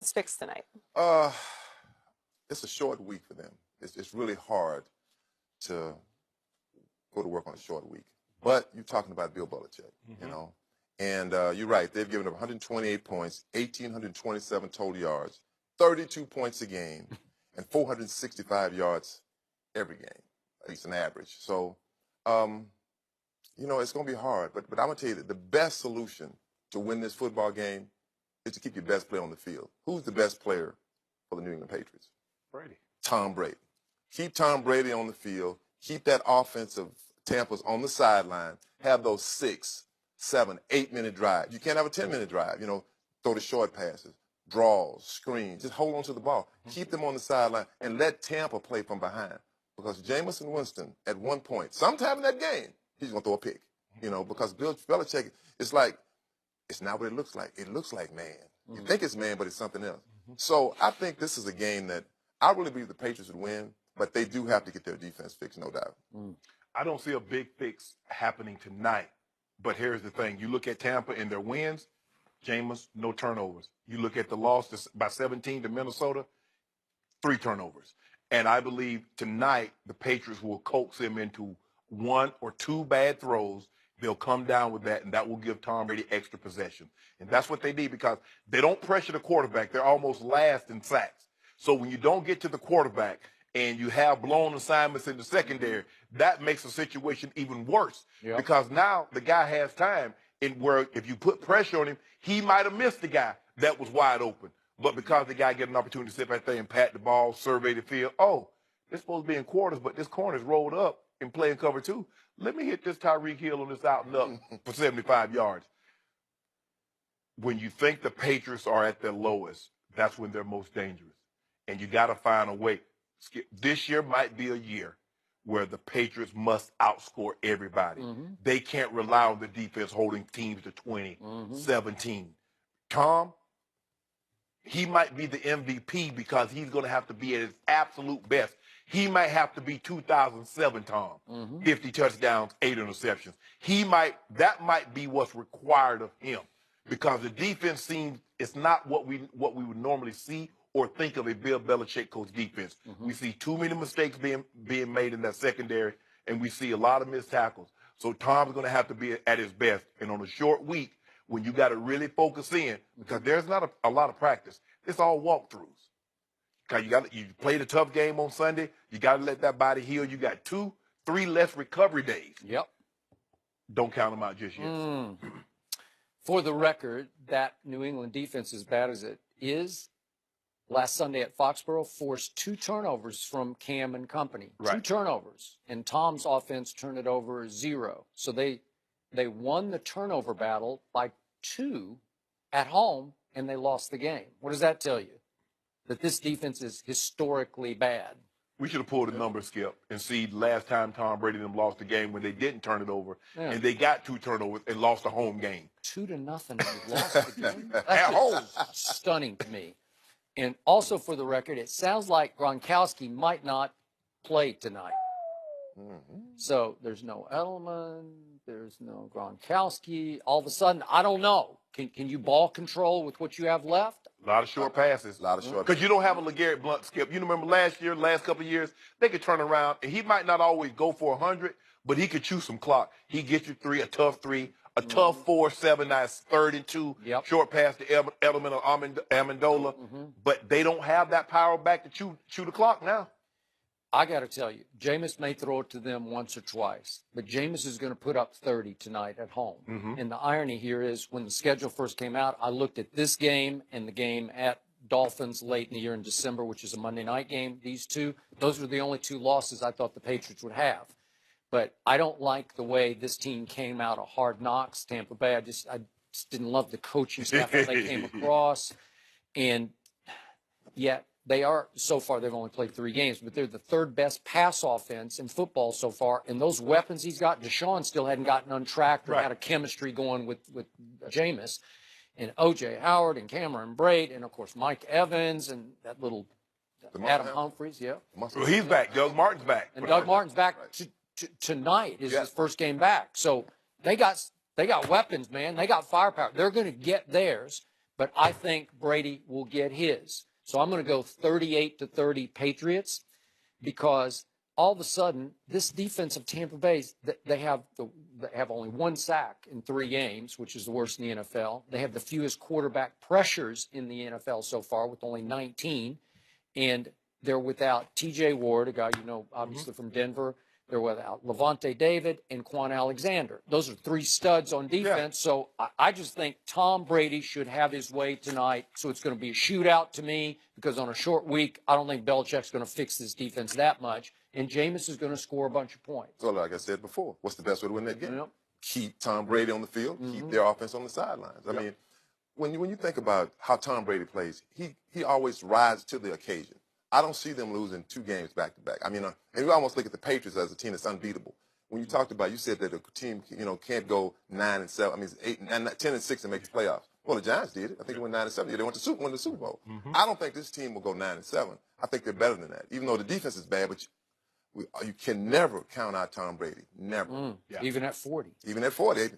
defense fix tonight? It's a short week for them. It's really hard to go to work on a short week. But you're talking about Bill Belichick, you know. And you're right. They've given up 128 points, 1,827 total yards, 32 points a game, and 465 yards every game, at least an average. So, you know, it's going to be hard. But I'm going to tell you that the best solution to win this football game is to keep your best player on the field. Who's the best player for the New England Patriots? Brady. Tom Brady. Keep Tom Brady on the field. Keep that offensive Tampa's on the sideline. Have those 6, 7, 8-minute drives. You can't have a 10-minute drive. You know, throw the short passes, draws, screens. Just hold on to the ball. Keep them on the sideline and let Tampa play from behind. Because Jameis Winston, at one point, sometime in that game, he's going to throw a pick. You know, because Bill Belichick, it's like, it's not what it looks like. It looks like man. You think it's man, but it's something else. So I think this is a game that I really believe the Patriots would win, but they do have to get their defense fixed, no doubt. I don't see a big fix happening tonight. But here's the thing. You look at Tampa and their wins, Jameis, no turnovers. You look at the loss by 17 to Minnesota, 3 turnovers. And I believe tonight the Patriots will coax him into 1 or 2 bad throws. They'll come down with that, and that will give Tom Brady extra possession. And that's what they need because they don't pressure the quarterback. They're almost last in sacks. So when you don't get to the quarterback and you have blown assignments in the secondary, that makes the situation even worse because now the guy has time in where if you put pressure on him, he might have missed the guy that was wide open. But because the guy get an opportunity to sit back there and pat the ball, survey the field, oh, they're supposed to be in quarters, but this corner's rolled up and playing cover 2. Let me hit this Tyreek Hill on this out and up for 75 yards. When you think the Patriots are at their lowest, that's when they're most dangerous. And you got to find a way. This year might be a year where the Patriots must outscore everybody. They can't rely on the defense holding teams to 20, 17. Tom, he might be the MVP because he's going to have to be at his absolute best. He might have to be 2007 Tom, 50 touchdowns, 8 interceptions. That might be what's required of him because the defense seems it's not what we would normally see or think of a Bill Belichick coach defense. We see too many mistakes being made in that secondary, and we see a lot of missed tackles. So Tom's going to have to be at his best. And on a short week, when you got to really focus in, because there's not a lot of practice. It's all walkthroughs. Because you played a tough game on Sunday. You got to let that body heal. You got 2, 3 less recovery days. Don't count them out just yet. For the record, that New England defense, as bad as it is, last Sunday at Foxborough forced 2 turnovers from Cam and company. 2 turnovers. And Tom's offense turned it over 0. So they won the turnover battle by 2 at home, and they lost the game. What does that tell you? That this defense is historically bad. We should have pulled a number, Skip, and see last time Tom Brady and them lost the game when they didn't turn it over, and they got 2 turnovers and lost the home game. 2-0, and you lost the game? At home. Stunning to me. And also for the record, it sounds like Gronkowski might not play tonight. So there's no Edelman, there's no Gronkowski. All of a sudden, I don't know. Can you ball control with what you have left? A lot of short passes. Because you don't have a LeGarrette Blount, Skip. You remember last couple of years, they could turn around, and he might not always go for 100, but he could chew some clock. He gets you 3, a tough 3, a tough 4, 7, that's 3rd and 2, short pass to Edelman or Amendola. But they don't have that power back to chew the clock now. I got to tell you, Jameis may throw it to them once or twice, but Jameis is going to put up 30 tonight at home. And the irony here is when the schedule first came out, I looked at this game and the game at Dolphins late in the year in December, which is a Monday night game. These 2, those were the only 2 losses I thought the Patriots would have. But I don't like the way this team came out of Hard Knocks, Tampa Bay. I just didn't love the coaching staff that they came across. And yet, they are, so far, they've only played 3 games, but they're the 3rd best pass offense in football so far. And those weapons he's got, Deshaun still hadn't gotten untracked or had a chemistry going with Jameis. And O.J. Howard and Cameron Brate and, of course, Mike Evans and that little Adam Humphries. Well, he's back. Doug Martin's back. And Doug Martin's back tonight is his first game back. So they got weapons, man. They got firepower. They're going to get theirs. but I think Brady will get his. So I'm going to go 38-30 Patriots, because all of a sudden this defense of Tampa Bay, they have only 1 sack in 3 games, which is the worst in the NFL. They have the fewest quarterback pressures in the NFL so far, with only 19, and they're without T.J. Ward, a guy you know obviously from Denver. They're without Levante David and Quan Alexander. Those are 3 studs on defense. Yeah. So I just think Tom Brady should have his way tonight. So it's going to be a shootout to me, because on a short week, I don't think Belichick's going to fix this defense that much. And Jameis is going to score a bunch of points. So like I said before, what's the best way to win that game? Yep. Keep Tom Brady on the field, keep their offense on the sidelines. I mean, when you think about how Tom Brady plays, he always rises to the occasion. I don't see them losing 2 games back to back. I mean, and you almost look at the Patriots as a team that's unbeatable. When you talked about, you said that a team, can't go 9-7. I mean, 10-6 and make the playoffs. Well, the Giants did it. I think they went 9-7. They won the Super Bowl. I don't think this team will go 9-7. I think they're better than that. Even though the defense is bad, but you can never count out Tom Brady. Never. Even at 40. Even at 40.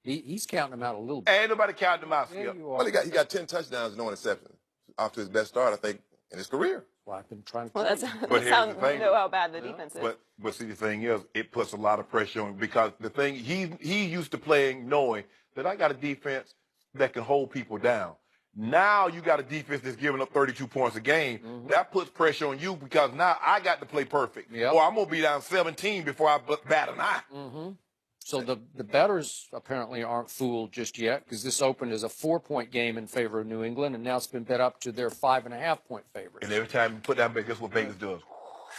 He's counting them out a little bit. Ain't nobody counting him out, Skip. Yeah, you are. Well, he got 10 touchdowns, no interceptions. After his best start, I think, in his career. Well, I've been trying to. Well, that's But here's the thing. you know how bad the defense is. But see, the thing is, it puts a lot of pressure on him, because the thing he used to playing knowing that I got a defense that can hold people down. Now you got a defense that's giving up 32 points a game. That puts pressure on you, because now I got to play perfect, or I'm gonna be down 17 before I bat an eye. So the bettors apparently aren't fooled just yet, because this opened as a 4-point game in favor of New England, and now it's been bet up to their 5.5-point favorites. And every time you put that back, that's what Vegas does.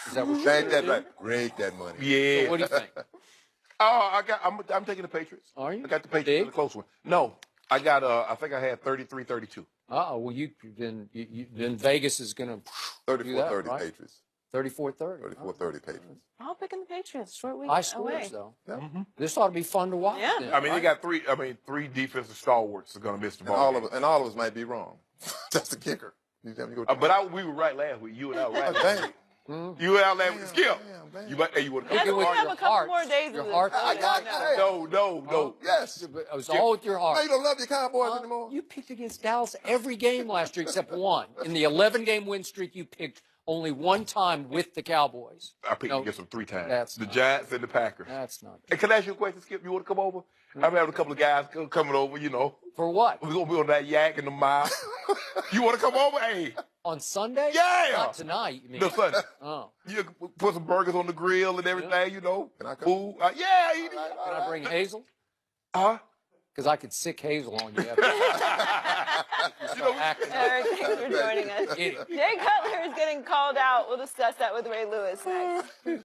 Is that what Thank that right. Break that money. Yeah. So what do you think? Oh, I'm taking the Patriots. Are you? I got the Patriots in a close one. No, I got I think I had 33-32. Well, then Vegas is going to 34-30 right? Patriots. 34-30. 34-30 Patriots. All picking the Patriots. Short week High away. scores, though. Yeah. This ought to be fun to watch. Yeah. then, I mean, right? they got 3 defensive stalwarts are going to miss the And ball. all of us might be wrong. That's the kicker. We were right last week. You and I were right last week. You and I last week. Skip. Damn. You want to Yes, come we on? have a couple more days Your of this. heart. No. Yes. It was all with your heart. Now you don't love your Cowboys anymore? You picked against Dallas every game last year except one. In the 11-game win streak, you picked only one time with the Cowboys. I picked against them 3 times. That's the not Giants and the Packers. That's not Hey, can I ask you a question, Skip? You want to come over? I'm having a couple of guys coming over, For what? We're going to be on that yak in the mile. You want to come over? Hey. On Sunday? Yeah. Not tonight, you mean? No, Sunday. Oh. You put some burgers on the grill and everything, Can I come? Food. Yeah. Eat it. Can I bring Hazel? Huh? Because I could sick Hazel on you. Eric, thanks for joining us. Idiot. Jay Cutler is getting called out. We'll discuss that with Ray Lewis next.